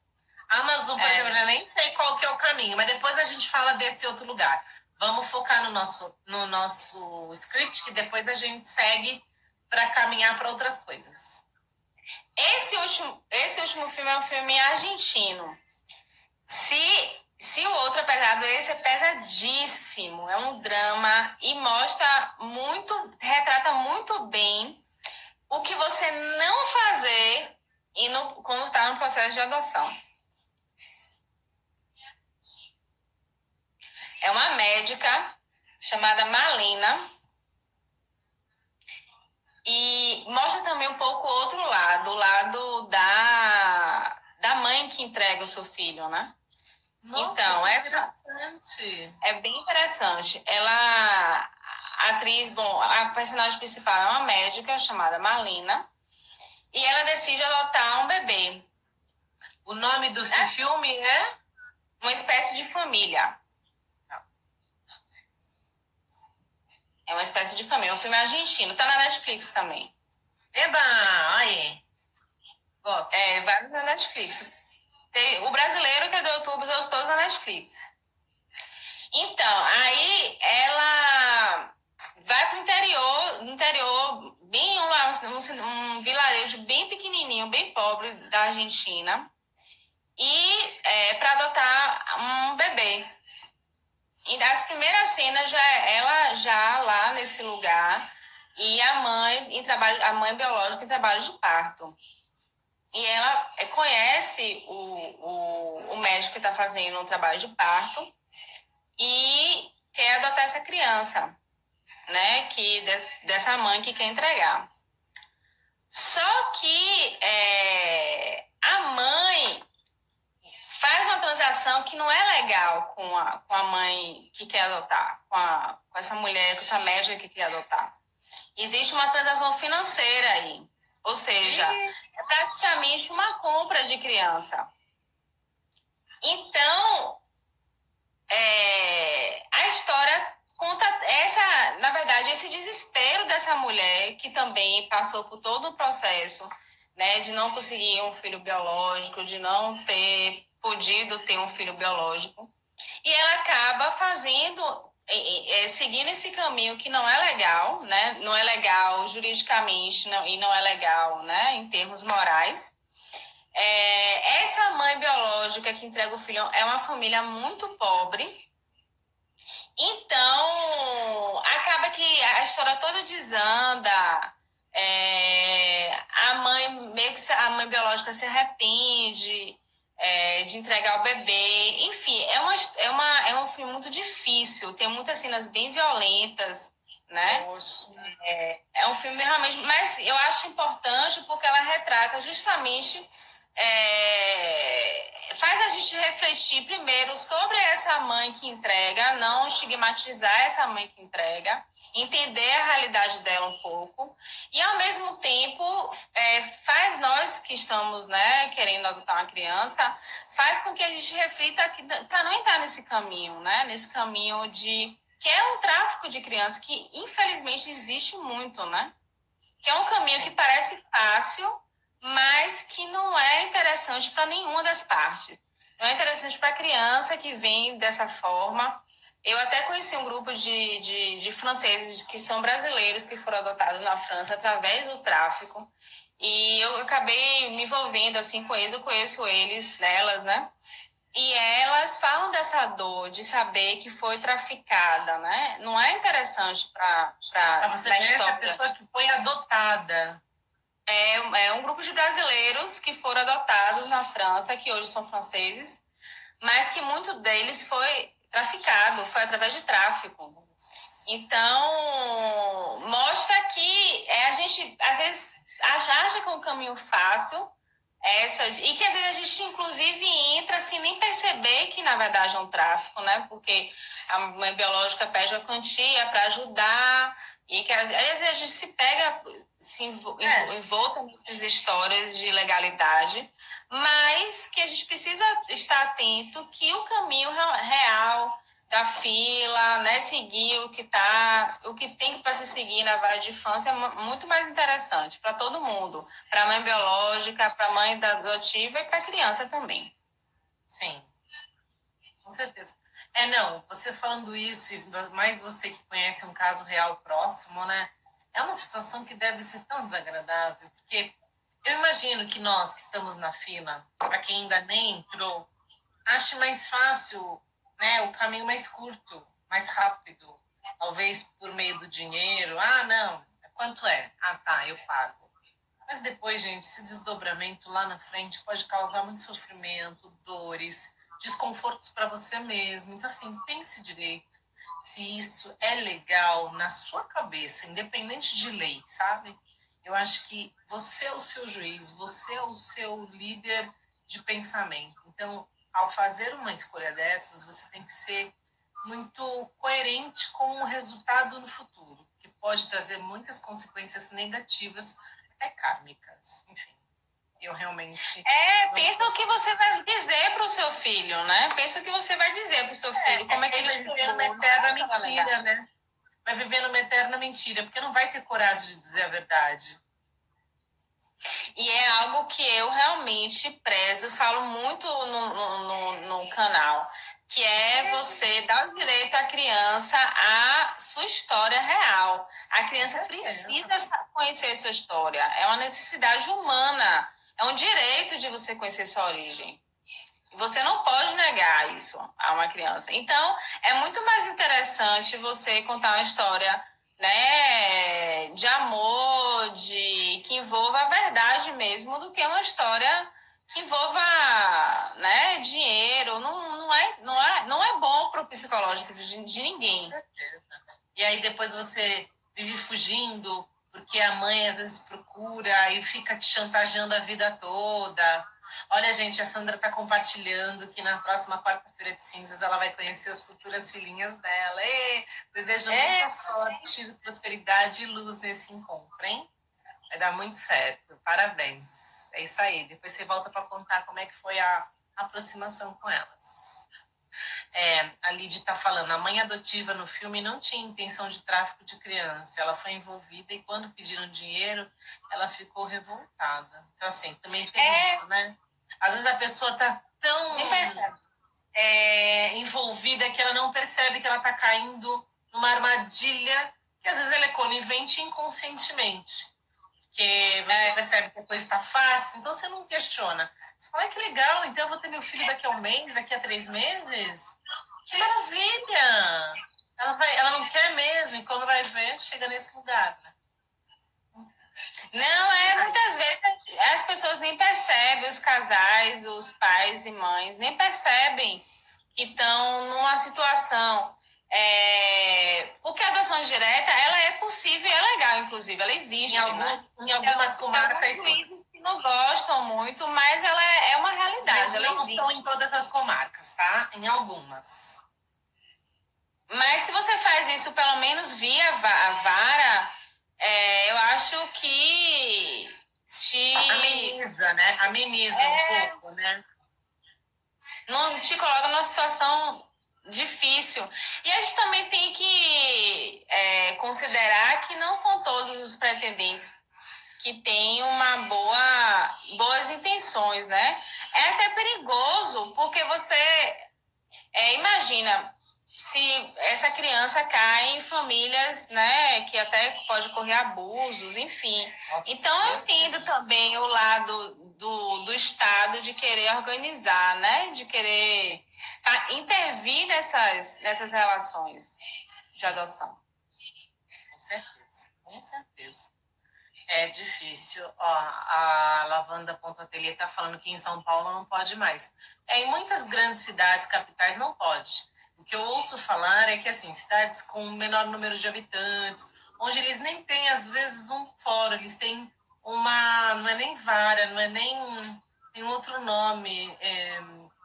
A Amazon, por exemplo, eu nem sei qual que é o caminho, mas depois a gente fala desse outro lugar. Vamos focar no nosso script, que depois a gente segue para caminhar para outras coisas. Esse último filme é um filme argentino. Se o outro é pesado, esse é pesadíssimo. É um drama e retrata muito bem o que você não fazer quando está no processo de adoção. É uma médica chamada Malena e mostra também um pouco o outro lado, o lado da mãe que entrega o seu filho, né? Nossa, então, interessante. É bem interessante. A atriz, a personagem principal é uma médica chamada Malena e ela decide adotar um bebê. O nome do filme é? Uma Espécie de Família. É uma espécie de família. É um filme argentino. Tá na Netflix também. Eba! Aí. Gosto. Vai na Netflix. O brasileiro, que é do YouTube, os outros todos na Netflix. Então, aí ela vai pro interior bem um vilarejo bem pequenininho, bem pobre da Argentina, e para adotar um bebê. E das primeiras cenas, ela já lá nesse lugar, e a mãe biológica em trabalho de parto. E ela conhece o médico que está fazendo um trabalho de parto e quer adotar essa criança, né? Dessa mãe que quer entregar. Só que a mãe faz uma transação que não é legal com a mãe que quer adotar, com essa mulher, com essa médica que quer adotar. Existe uma transação financeira aí. Ou seja, é praticamente uma compra de criança. Então, a história conta na verdade, esse desespero dessa mulher que também passou por todo o processo, né, de não conseguir um filho biológico, de não ter podido ter um filho biológico. E ela acaba seguindo esse caminho que não é legal, né? Não é legal juridicamente e não é legal, né, em termos morais. Essa mãe biológica que entrega o filho é uma família muito pobre. Então, acaba que a história toda desanda. A mãe biológica se arrepende de entregar o bebê. Enfim, é um filme muito difícil. Tem muitas cenas bem violentas, né? Poxa. É um filme realmente... Mas eu acho importante porque ela retrata justamente... faz a gente refletir primeiro sobre essa mãe que entrega, não estigmatizar essa mãe que entrega, entender a realidade dela um pouco e, ao mesmo tempo, faz nós que estamos, né, querendo adotar uma criança, faz com que a gente reflita para não entrar nesse caminho, né, nesse caminho que é um tráfico de crianças que, infelizmente, existe muito, né, que é um caminho que parece fácil, mas que não é interessante para nenhuma das partes. Não é interessante para a criança que vem dessa forma. Eu até conheci um grupo de franceses que são brasileiros que foram adotados na França através do tráfico. E eu acabei me envolvendo assim com eles, eu conheço elas, né? E elas falam dessa dor de saber que foi traficada, né? Não é interessante para você conhece a pessoa que foi adotada. É um grupo de brasileiros que foram adotados na França, que hoje são franceses, mas que muito deles foi traficado, foi através de tráfico. Então, mostra que a gente, às vezes, acha que é um caminho fácil, e que às vezes a gente, inclusive, entra sem nem perceber que, na verdade, é um tráfico, né? Porque a mãe biológica pede a quantia para ajudar, e que às vezes a gente se pega envolta nessas histórias de legalidade, mas que a gente precisa estar atento que o caminho real da fila, né, seguir o que tem para se seguir na vara de infância é muito mais interessante para todo mundo, para a mãe biológica, para a mãe adotiva e para a criança também. Sim, com certeza. Não, você falando isso, e mais você que conhece um caso real próximo, né? É uma situação que deve ser tão desagradável, porque eu imagino que nós que estamos na fila, para quem ainda nem entrou, ache mais fácil, né, o caminho mais curto, mais rápido, talvez por meio do dinheiro. Ah, não, quanto é? Ah, tá, eu pago. Mas depois, gente, esse desdobramento lá na frente pode causar muito sofrimento, dores, desconfortos para você mesmo. Então, assim, pense direito se isso é legal na sua cabeça, independente de lei, sabe? Eu acho que você é o seu juiz, você é o seu líder de pensamento. Então, ao fazer uma escolha dessas, você tem que ser muito coerente com o resultado no futuro, que pode trazer muitas consequências negativas, até kármicas. Enfim, eu realmente... Pensa o que você vai dizer para o seu filho, né? Pensa o que você vai dizer para o seu filho, como é que ele vai viver uma eterna mentira, né? Vai viver numa eterna mentira, porque não vai ter coragem de dizer a verdade. E é algo que eu realmente prezo, falo muito no canal. que é você dar o direito à criança à sua história real. A criança precisa conhecer sua história, é uma necessidade humana, é um direito de você conhecer sua origem. Você não pode negar isso a uma criança. Então, é muito mais interessante você contar uma história, né, de amor, que envolva a verdade mesmo, do que uma história que envolva, né, dinheiro. Não é bom para o psicológico de ninguém. Com certeza. E aí depois você vive fugindo, porque a mãe às vezes procura e fica te chantageando a vida toda. Olha, gente, a Sandra está compartilhando que na próxima quarta-feira de cinzas ela vai conhecer as futuras filhinhas dela. Desejo muita sorte, prosperidade e luz nesse encontro, hein? Vai dar muito certo. Parabéns. É isso aí. Depois você volta para contar como é que foi a aproximação com elas. A Lidy está falando, a mãe adotiva no filme não tinha intenção de tráfico de criança. Ela foi envolvida e quando pediram dinheiro, ela ficou revoltada. Então, assim, também tem isso, né? Às vezes a pessoa está tão envolvida que ela não percebe que ela está caindo numa armadilha que às vezes ela é conivente inconscientemente. Porque você percebe que a coisa está fácil, então você não questiona. Você fala, que legal, então eu vou ter meu filho daqui a um mês, daqui a 3 meses? Que maravilha! Ela não quer mesmo, e quando vai ver, chega nesse lugar, né? Não, muitas vezes as pessoas nem percebem, os casais, os pais e mães, nem percebem que estão numa situação. Porque a adoção direta, ela é possível e é legal, inclusive, ela existe, né? Em algumas comarcas, sim. Que não gostam muito, mas ela é uma realidade, mas ela não existe. São em todas as comarcas, tá? Em algumas. Mas se você faz isso pelo menos via a vara, eu acho que ameniza, né? Ameniza um pouco, né? Não te coloca numa situação difícil. E a gente também tem que considerar que não são todos os pretendentes que têm boas intenções, né? É até perigoso, porque você imagina se essa criança cai em famílias, né, que até pode ocorrer abusos, enfim. Nossa, então, eu entendo também o lado do Estado de querer organizar, né, de querer intervir nessas relações de adoção. Com certeza. É difícil. Ó, a Lavanda.ateliê está falando que em São Paulo não pode mais. Em muitas grandes cidades, capitais, não pode. O que eu ouço falar é que, assim, cidades com menor número de habitantes, onde eles nem têm, às vezes, um fórum, eles têm não é nem vara, não é nem, tem outro nome,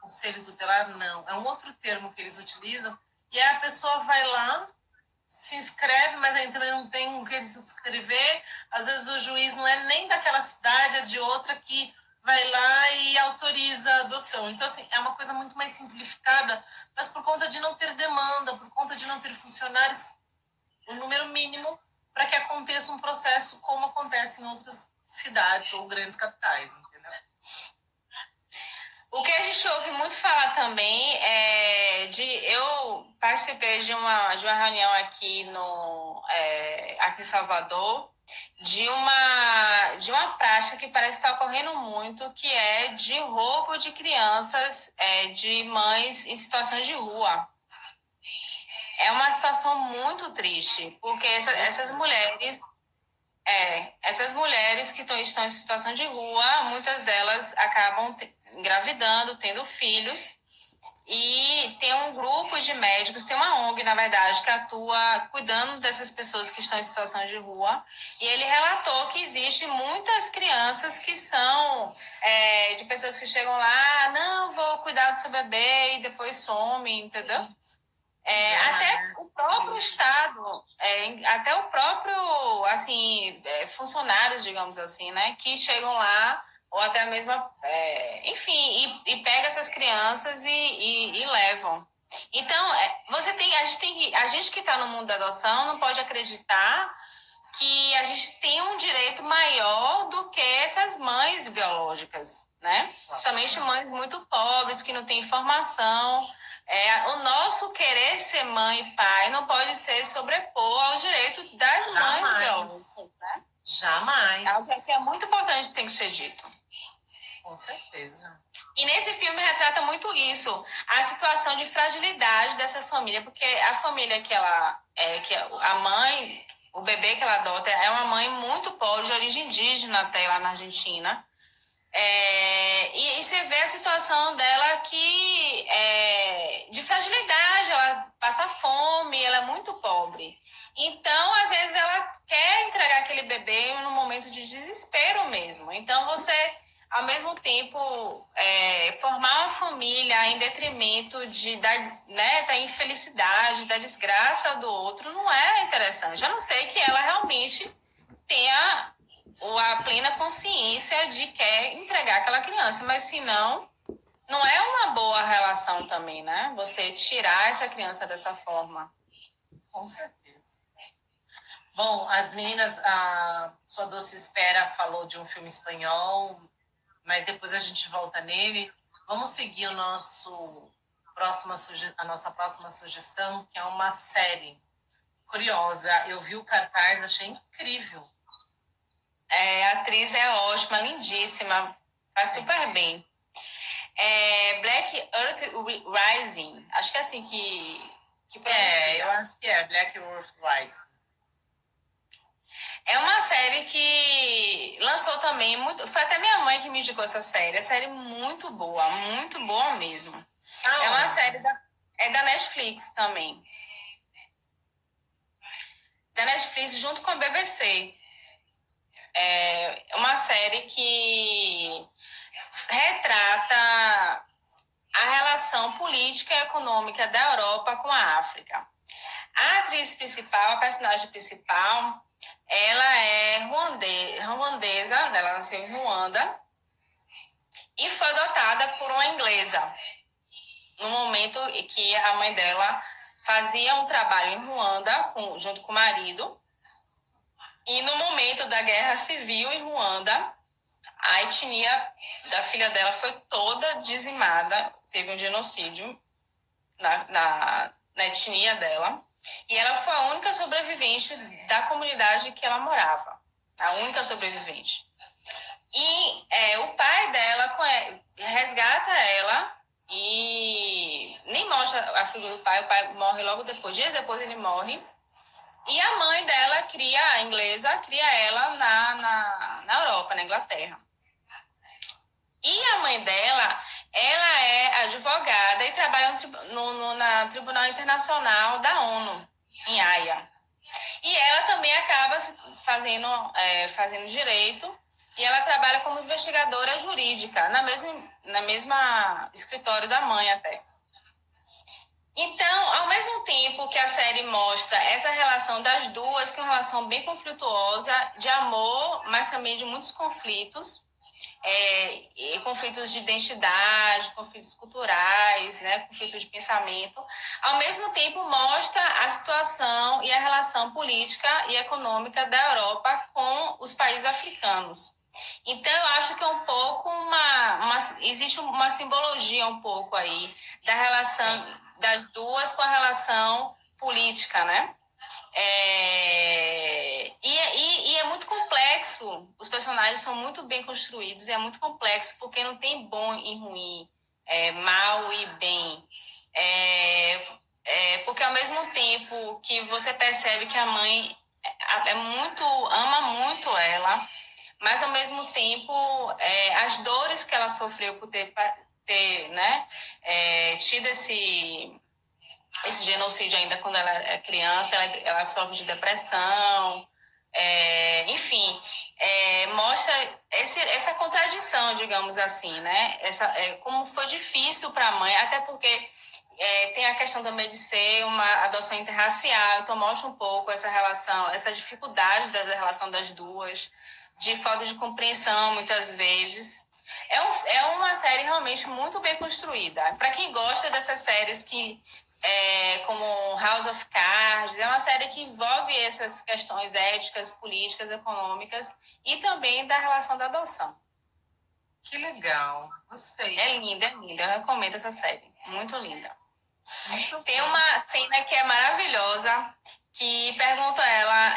conselho tutelar, não. É um outro termo que eles utilizam, e aí a pessoa vai lá, se inscreve, mas aí também não tem o que se inscrever. Às vezes o juiz não é nem daquela cidade, é de outra que vai lá e autoriza a adoção. Então, assim, é uma coisa muito mais simplificada, mas por conta de não ter demanda, por conta de não ter funcionários, o número mínimo para que aconteça um processo como acontece em outras cidades ou grandes capitais, entendeu? O que a gente ouve muito falar também eu participei de uma reunião aqui aqui em Salvador, de uma prática que parece estar ocorrendo muito, que é de roubo de crianças de mães em situações de rua. É uma situação muito triste, porque essas mulheres que estão em situação de rua, muitas delas acabam engravidando, tendo filhos, e tem um grupo de médicos, tem uma ONG, na verdade, que atua cuidando dessas pessoas que estão em situação de rua, e ele relatou que existem muitas crianças que são de pessoas que chegam lá, não, vou cuidar do seu bebê, e depois some, entendeu? Até o próprio Estado, até o próprio, assim, funcionários, digamos assim, né, que chegam lá, ou até mesmo, enfim, e pega essas crianças e levam. Então, a gente que está no mundo da adoção não pode acreditar que a gente tem um direito maior do que essas mães biológicas, né? Somente mães muito pobres, que não têm informação, O nosso querer ser mãe e pai não pode ser sobrepor ao direito das mães biológicas, né? Jamais. É algo que é muito importante, tem que ser dito. Com certeza. E nesse filme retrata muito isso, a situação de fragilidade dessa família, porque a família que que a mãe, o bebê que ela adota é uma mãe muito pobre, de origem indígena até lá na Argentina. E você vê a situação dela de fragilidade, ela passa fome, ela é muito pobre. Então, às vezes, ela quer entregar aquele bebê num momento de desespero mesmo. Então, você, ao mesmo tempo, formar uma família em detrimento da infelicidade, da desgraça do outro, não é interessante. A não ser que ela realmente tenha a plena consciência de que quer entregar aquela criança, mas se não, não é uma boa relação também, né? Você tirar essa criança dessa forma. Com certeza. Bom, as meninas, a Sua Doce Espera falou de um filme espanhol, mas depois a gente volta nele. Vamos seguir a nossa próxima sugestão, que é uma série curiosa. Eu vi o cartaz, achei incrível. A atriz é ótima, lindíssima, faz super bem. Black Earth Rising, acho que é assim que pronuncia. Eu acho que é Black Earth Rising. É uma série que lançou também, foi até minha mãe que me indicou essa série. É série muito boa mesmo. É uma série da Netflix também. Da Netflix junto com a BBC. É uma série que retrata a relação política e econômica da Europa com a África. A atriz principal, a personagem principal, ela é ruandesa, ela nasceu em Ruanda e foi adotada por uma inglesa no momento em que a mãe dela fazia um trabalho em Ruanda junto com o marido, e no momento da guerra civil em Ruanda, a etnia da filha dela foi toda dizimada, teve um genocídio na etnia dela. E ela foi a única sobrevivente da comunidade que ela morava. A única sobrevivente. E o pai dela resgata ela e nem mostra a figura do pai. O pai morre logo depois. Dias depois ele morre. E a mãe dela a inglesa, cria ela na Europa, na Inglaterra. E a mãe dela, ela é advogada e trabalha na Tribunal Internacional da ONU, em Haia. E ela também acaba fazendo direito, e ela trabalha como investigadora jurídica, na mesma escritório da mãe até. Então, ao mesmo tempo que a série mostra essa relação das duas, que é uma relação bem conflituosa, de amor, mas também de muitos conflitos, conflitos de identidade, conflitos culturais, né, conflitos de pensamento, ao mesmo tempo mostra a situação e a relação política e econômica da Europa com os países africanos. Então, eu acho que é um pouco existe uma simbologia um pouco aí da relação das duas com a relação política, né? E é muito complexo, os personagens são muito bem construídos, é muito complexo, porque não tem bom e ruim, mal e bem. Porque ao mesmo tempo que você percebe que a mãe ama muito ela, mas ao mesmo tempo as dores que ela sofreu por ter né, tido esse genocídio ainda quando ela é criança, ela sofre de depressão, enfim, mostra essa contradição, digamos assim, né? Como foi difícil para a mãe, até porque tem a questão também de ser uma adoção interracial, então mostra um pouco essa relação, essa dificuldade da relação das duas, de falta de compreensão muitas vezes. É uma série realmente muito bem construída. Para quem gosta dessas séries como House of Cards, é uma série que envolve essas questões éticas, políticas, econômicas e também da relação da adoção. Que legal, gostei. É linda, eu recomendo essa série, muito linda. Tem uma cena que é maravilhosa, que pergunta a ela,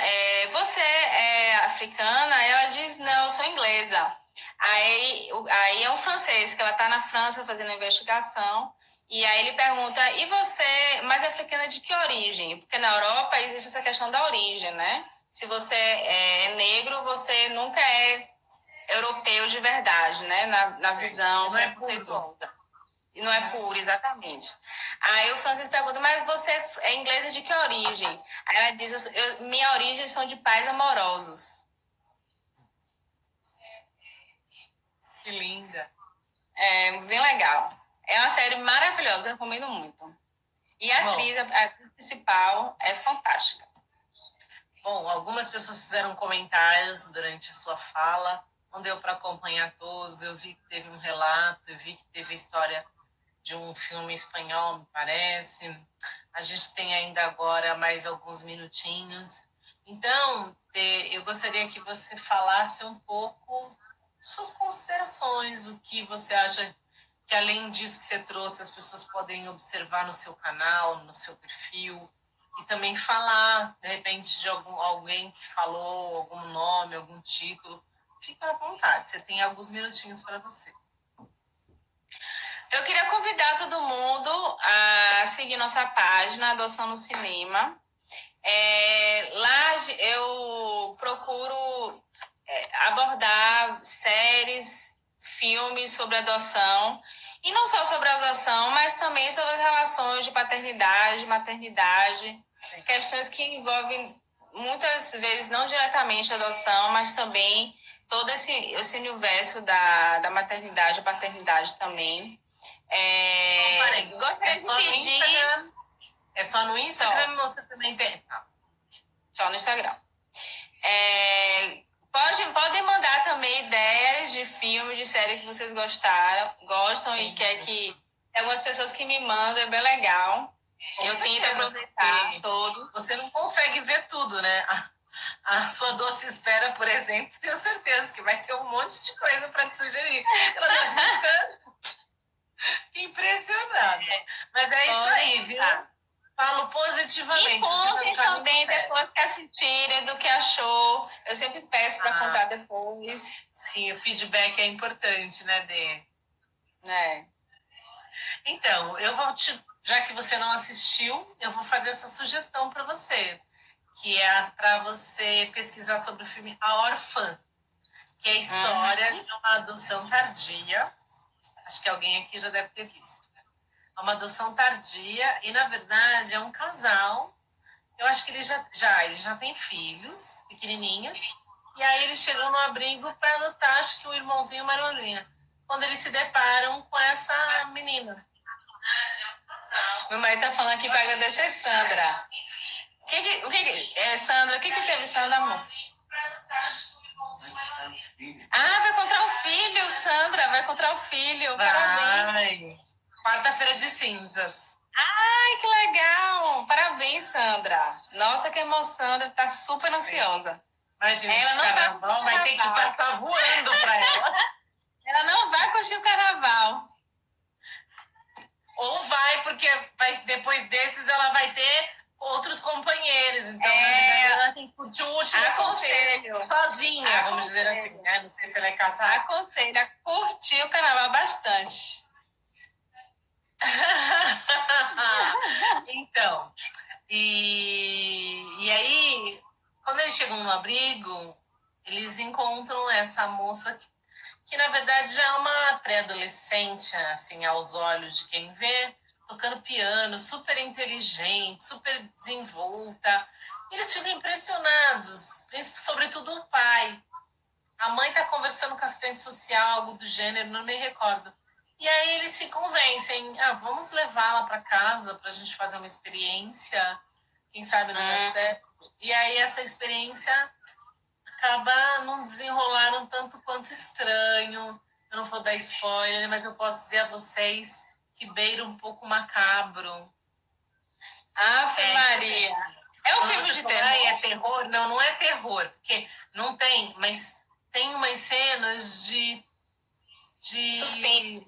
você é africana? Ela diz, não, eu sou inglesa. Aí é um francês, que ela está na França fazendo investigação, e aí ele pergunta, e você, mas é africana de que origem? Porque na Europa existe essa questão da origem, né? Se você é negro, você nunca é europeu de verdade, né? Na visão preconceituosa. E não é puro, exatamente. Aí o Francis pergunta, mas você é inglesa de que origem? Aí ela diz, minha origem são de pais amorosos. Que linda. É bem legal. É uma série maravilhosa, eu recomendo muito. E a atriz principal é fantástica. Bom, algumas pessoas fizeram comentários durante a sua fala, não deu para acompanhar todos, eu vi que teve um relato, eu vi que teve a história de um filme espanhol, me parece. A gente tem ainda agora mais alguns minutinhos. Então, eu gostaria que você falasse um pouco suas considerações, o que você acha que além disso que você trouxe, as pessoas podem observar no seu canal, no seu perfil, e também falar, de repente, de alguém que falou algum nome, algum título. Fica à vontade, você tem alguns minutinhos para você. Eu queria convidar todo mundo a seguir nossa página Adoção no Cinema. Lá eu procuro abordar séries, filmes sobre adoção, e não só sobre a adoção, mas também sobre as relações de paternidade, maternidade, questões que envolvem muitas vezes não diretamente a adoção, mas também todo esse universo da maternidade e paternidade também. Gostaria de pedir... É só no Instagram ou você também tem? Só no Instagram. Podem mandar também ideias de filmes, de série que vocês gostam. Sim. E quer que... Algumas pessoas que me mandam, é bem legal. Eu tento aproveitar todo. Você não consegue ver tudo, né? A sua doce espera, por exemplo, tenho certeza que vai ter um monte de coisa para te sugerir. Ela já viu tanto. Que impressionada. Mas é isso aí, viu? Falo positivamente. E contem também depois que assistirem, do que achou. Eu sempre peço para contar depois. Sim, o feedback é importante, né, Dê? Então, já que você não assistiu, eu vou fazer essa sugestão para você, que é para você pesquisar sobre o filme A Órfã, que é a história de uma adoção tardia. Acho que alguém aqui já deve ter visto. É uma adoção tardia e, na verdade, é um casal. Eu acho que eles já têm filhos pequenininhos. E aí eles chegam no abrigo para adotar, acho que um irmãozinho e uma irmãzinha. Quando eles se deparam com essa menina. Meu marido tá falando aqui para agradecer Sandra. Sandra, o que teve, Sandra, amor? Vai encontrar o filho, Sandra, vai encontrar o filho. Parabéns. Quarta-feira de cinzas. Ai, que legal! Parabéns, Sandra. Nossa, que emoção, ela tá super ansiosa. Imagina, ela não carnaval vai ter que passar voando para ela. Ela não vai curtir o carnaval. Ou vai, porque depois desses ela vai ter outros companheiros. Então, ela tem que curtir o último solteiro, sozinha, vamos dizer assim, né? Não sei se ela é casada. Aconselho a curtir o carnaval bastante. Então, e aí, quando eles chegam no abrigo, eles encontram essa moça que na verdade já é uma pré-adolescente, assim, aos olhos de quem vê, tocando piano, super inteligente, super desenvolta. Eles ficam impressionados, sobretudo o pai. A mãe está conversando com a assistente social, algo do gênero, não me recordo. E aí eles se convencem, vamos levá-la para casa para a gente fazer uma experiência, quem sabe não dá certo. E aí essa experiência acaba num desenrolar um tanto quanto estranho. Eu não vou dar spoiler, mas eu posso dizer a vocês que beira um pouco macabro. Maria! É um filme de terror? É terror? Não, não é terror, porque não tem, mas tem umas cenas de suspense.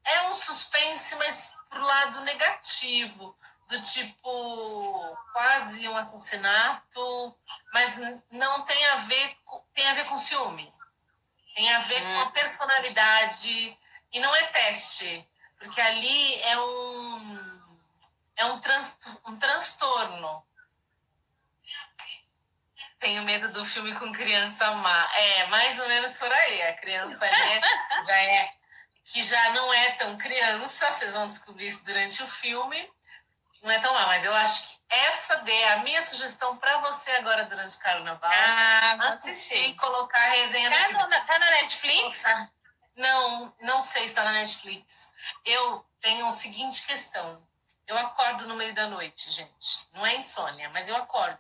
É um suspense, mas pro lado negativo, do tipo quase um assassinato, mas não tem a ver tem a ver com ciúme, tem a ver com a personalidade e não é teste, porque ali um transtorno. Tenho medo do filme com criança má. É, mais ou menos por aí. A criança ali que já não é tão criança, vocês vão descobrir isso durante o filme. Não é tão má, mas eu acho que a minha sugestão para você agora durante o carnaval. Assistir e colocar a resenha Tá na Netflix? Não sei se está na Netflix. Eu tenho a seguinte questão. Eu acordo no meio da noite, gente. Não é insônia, mas eu acordo.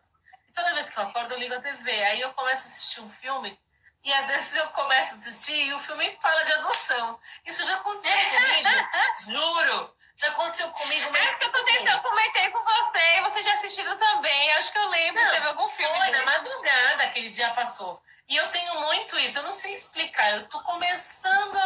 E toda vez que eu acordo, eu ligo a TV. Aí eu começo a assistir um filme e às vezes eu começo a assistir e o filme fala de adoção. Isso já aconteceu comigo, juro. Já aconteceu comigo, mas acho que eu comentei com você e você já assistiu também. Acho que eu lembro, teve algum filme. Foi, na madrugada, aquele dia passou. E eu tenho muito isso, eu não sei explicar. Eu tô começando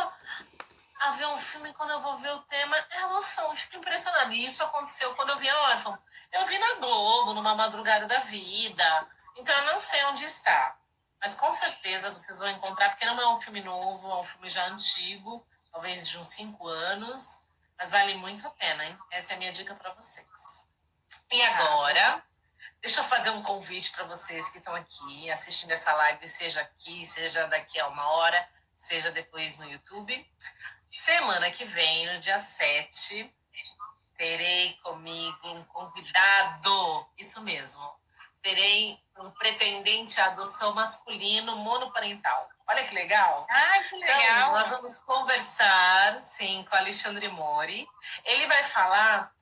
a ver um filme, quando eu vou ver o tema, é adoção. Eu fico impressionada. E isso aconteceu quando eu vi a Órfão. Eu vi na Globo, numa madrugada da vida. Então eu não sei onde está. Mas com certeza vocês vão encontrar, porque não é um filme novo, é um filme já antigo, talvez de uns 5 anos. Mas vale muito a pena, hein? Essa é a minha dica para vocês. E agora, deixa eu fazer um convite para vocês que estão aqui assistindo essa live, seja aqui, seja daqui a uma hora, seja depois no YouTube. Semana que vem, no dia 7, terei comigo um convidado, isso mesmo. Terei um pretendente à adoção masculino monoparental. Olha que legal. Ai, que legal. Então, nós vamos conversar, sim, com o Alexandre Mori. Ele vai falar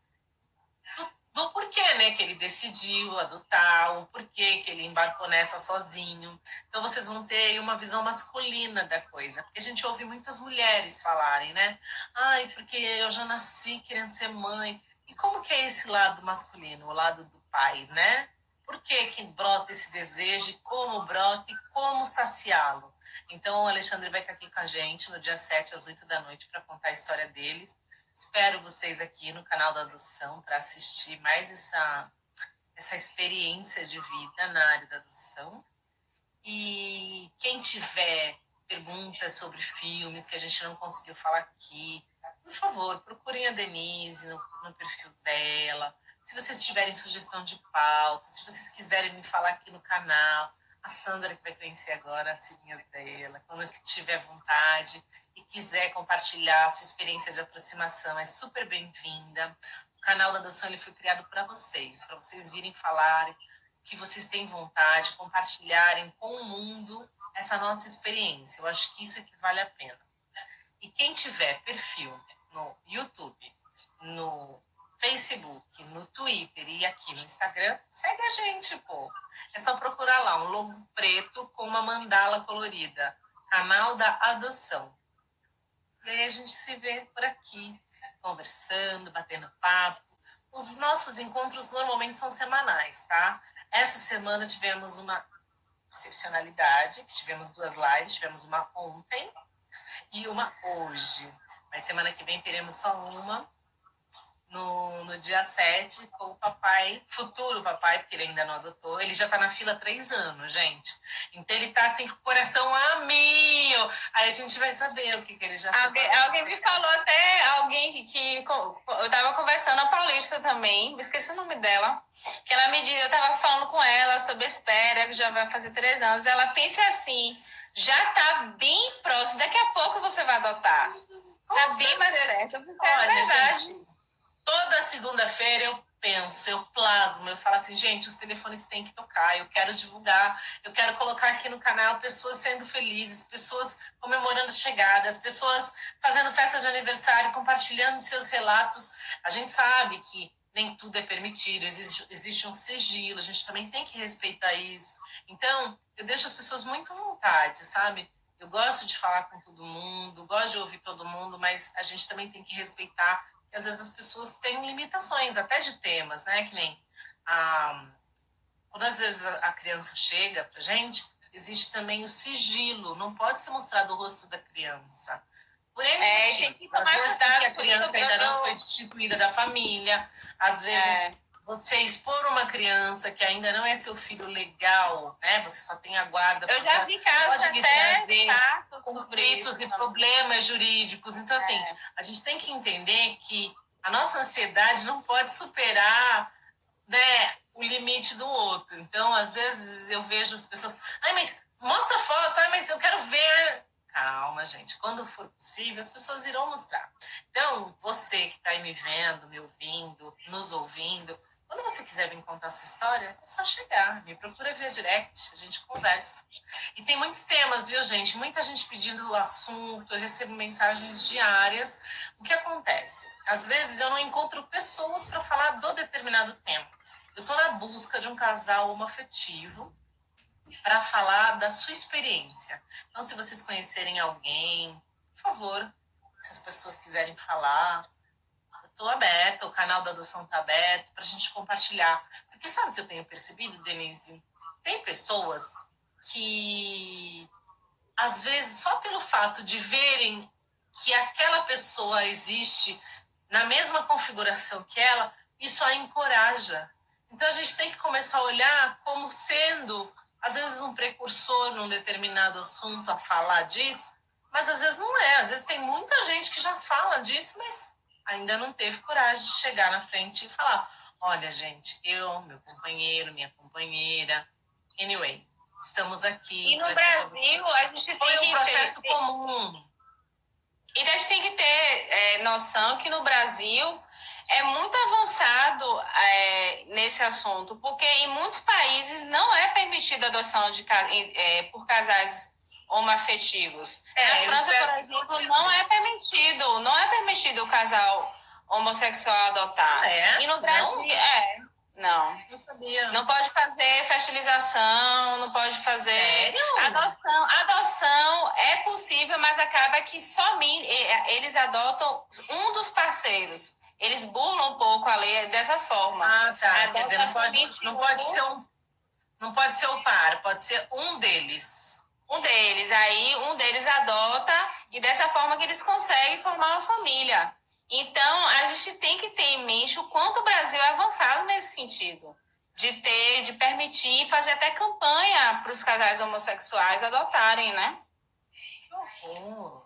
do porquê, né, que ele decidiu adotar, o porquê que ele embarcou nessa sozinho. Então vocês vão ter uma visão masculina da coisa. Porque a gente ouve muitas mulheres falarem, né? Ai, porque eu já nasci querendo ser mãe. E como que é esse lado masculino, o lado do pai, né? Por que brota esse desejo, como brota e como saciá-lo? Então o Alexandre vai estar aqui com a gente no dia 7 às 8 da noite para contar a história deles. Espero vocês aqui no canal da adoção para assistir mais essa experiência de vida na área da adoção. E quem tiver perguntas sobre filmes que a gente não conseguiu falar aqui, por favor, procurem a Denise no perfil dela. Se vocês tiverem sugestão de pauta, se vocês quiserem me falar aqui no canal, a Sandra que vai conhecer agora as filhinhas dela, quando tiver vontade e quiser compartilhar a sua experiência de aproximação, é super bem-vinda. O canal da adoção ele foi criado para vocês virem falar que vocês têm vontade, compartilharem com o mundo essa nossa experiência. Eu acho que isso é que vale a pena. E quem tiver perfil no YouTube, no Facebook, no Twitter e aqui no Instagram, segue a gente, pô. É só procurar lá um logo preto com uma mandala colorida. Canal da Adoção. E aí a gente se vê por aqui, conversando, batendo papo. Os nossos encontros normalmente são semanais, tá? Essa semana tivemos uma excepcionalidade, que tivemos 2 lives, tivemos uma ontem e uma hoje. Mas semana que vem teremos só uma, no dia 7, com o papai, futuro papai, porque ele ainda não adotou. Ele já tá na fila há 3 anos, gente. Então ele tá assim com o coração a mil. Aí a gente vai saber o que ele já fez. Alguém me falou até, alguém que eu tava conversando, a Paulista também, esqueci o nome dela, que ela me disse, eu tava falando com ela sobre a espera, que já vai fazer 3 anos. Ela pensa assim, já tá bem próximo, daqui a pouco você vai adotar. Tá bem mais perto. Olha, verdade. Gente, toda segunda-feira eu penso, eu plasmo, eu falo assim, gente, os telefones têm que tocar, eu quero divulgar, eu quero colocar aqui no canal pessoas sendo felizes, pessoas comemorando chegadas, pessoas fazendo festa de aniversário, compartilhando seus relatos. A gente sabe que nem tudo é permitido, existe um sigilo, a gente também tem que respeitar isso. Então, eu deixo as pessoas muito à vontade, sabe? Eu gosto de falar com todo mundo, gosto de ouvir todo mundo, mas a gente também tem que respeitar. E às vezes as pessoas têm limitações, até de temas, né? Que nem quando às vezes a criança chega pra gente, existe também o sigilo, não pode ser mostrado o rosto da criança. Por N tem que motivos. Às tomar vezes cuidado porque a com criança ainda não isso. foi destituída da família, às vezes você expor uma criança que ainda não é seu filho legal, né? Você só tem a guarda. Eu já vi casos pode me até trazer chatos sobre conflitos isso e também. problemas jurídicos. Então, assim, a gente tem que entender que a nossa ansiedade não pode superar, né, o limite do outro. Então, às vezes eu vejo as pessoas, ai, mas mostra foto, ai, mas eu quero ver. Calma, gente. Quando for possível, as pessoas irão mostrar. Então, você que está aí me vendo, me ouvindo, nos ouvindo, quando você quiser vir contar a sua história, é só chegar. Me procura via direct, a gente conversa. E tem muitos temas, viu, gente? Muita gente pedindo o assunto, eu recebo mensagens diárias. O que acontece? Às vezes eu não encontro pessoas para falar do determinado tema. Eu estou na busca de um casal homoafetivo para falar da sua experiência. Então, se vocês conhecerem alguém, por favor, se as pessoas quiserem falar, eu estou aberta, o canal da adoção está aberto para a gente compartilhar. Porque sabe o que eu tenho percebido, Denise? Tem pessoas que, às vezes, só pelo fato de verem que aquela pessoa existe na mesma configuração que ela, isso a encoraja. Então, a gente tem que começar a olhar como sendo, às vezes, um precursor num determinado assunto a falar disso, mas às vezes não é. Às vezes tem muita gente que já fala disso, mas ainda não teve coragem de chegar na frente e falar: olha, gente, eu, meu companheiro, minha companheira, anyway, estamos aqui. E no Brasil, a gente tem foi um que processo ter... comum. E a gente tem que ter noção que no Brasil é muito avançado nesse assunto, porque em muitos países não é permitida a adoção por casais homoafetivos. Na França, por exemplo, não é permitido o casal homossexual adotar. É? E no Brasil, não. Não sabia. Não pode fazer fertilização, não pode fazer... Sério? Adoção é possível, mas acaba que somente eles adotam um dos parceiros. Eles burlam um pouco a lei dessa forma. Ah, tá. Quer dizer, não pode ser o par, pode ser um deles. Aí um deles adota e dessa forma que eles conseguem formar uma família. Então, a gente tem que ter em mente o quanto o Brasil é avançado nesse sentido. De permitir fazer até campanha para os casais homossexuais adotarem, né? Que horror.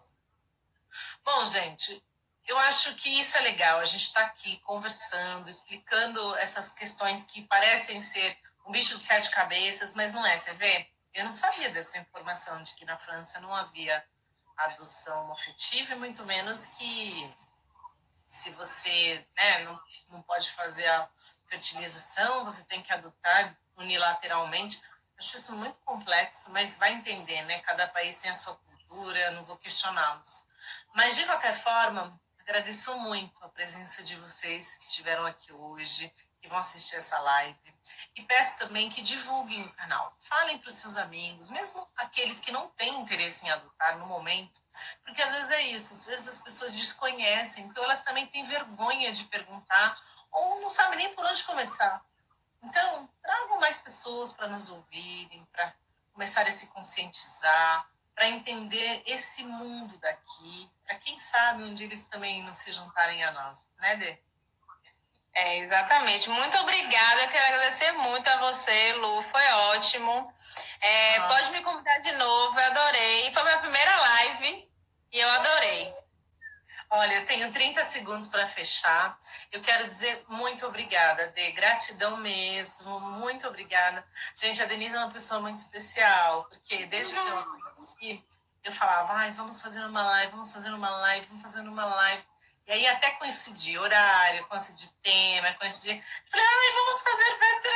Bom, gente, eu acho que isso é legal. A gente está aqui conversando, explicando essas questões que parecem ser um bicho de 7 cabeças, mas não é, você vê? Eu não sabia dessa informação de que na França não havia adoção homoafetiva, e muito menos que se você, né, não pode fazer a fertilização, você tem que adotar unilateralmente. Acho isso muito complexo, mas vai entender, né? Cada país tem a sua cultura, não vou questioná-los. Mas, de qualquer forma, agradeço muito a presença de vocês que estiveram aqui hoje, que vão assistir essa live. E peço também que divulguem o canal. Falem para os seus amigos, mesmo aqueles que não têm interesse em adotar no momento, porque às vezes é isso, às vezes as pessoas desconhecem, então elas também têm vergonha de perguntar ou não sabem nem por onde começar. Então, tragam mais pessoas para nos ouvirem, para começar a se conscientizar, para entender esse mundo daqui, para quem sabe um dia eles também não se juntarem a nós, né, Dê? Exatamente. Muito obrigada. Eu quero agradecer muito a você, Lu. Foi ótimo. Pode me convidar de novo. Eu adorei. Foi minha primeira live e eu adorei. Olha, eu tenho 30 segundos para fechar. Eu quero dizer muito obrigada, Dê. Gratidão mesmo. Muito obrigada. Gente, a Denise é uma pessoa muito especial, porque desde que eu conheci, eu falava, vamos fazer uma live, vamos fazer uma live, vamos fazer uma live. E aí até coincidir horário, coincidir tema, coincidir... Falei, vamos fazer festa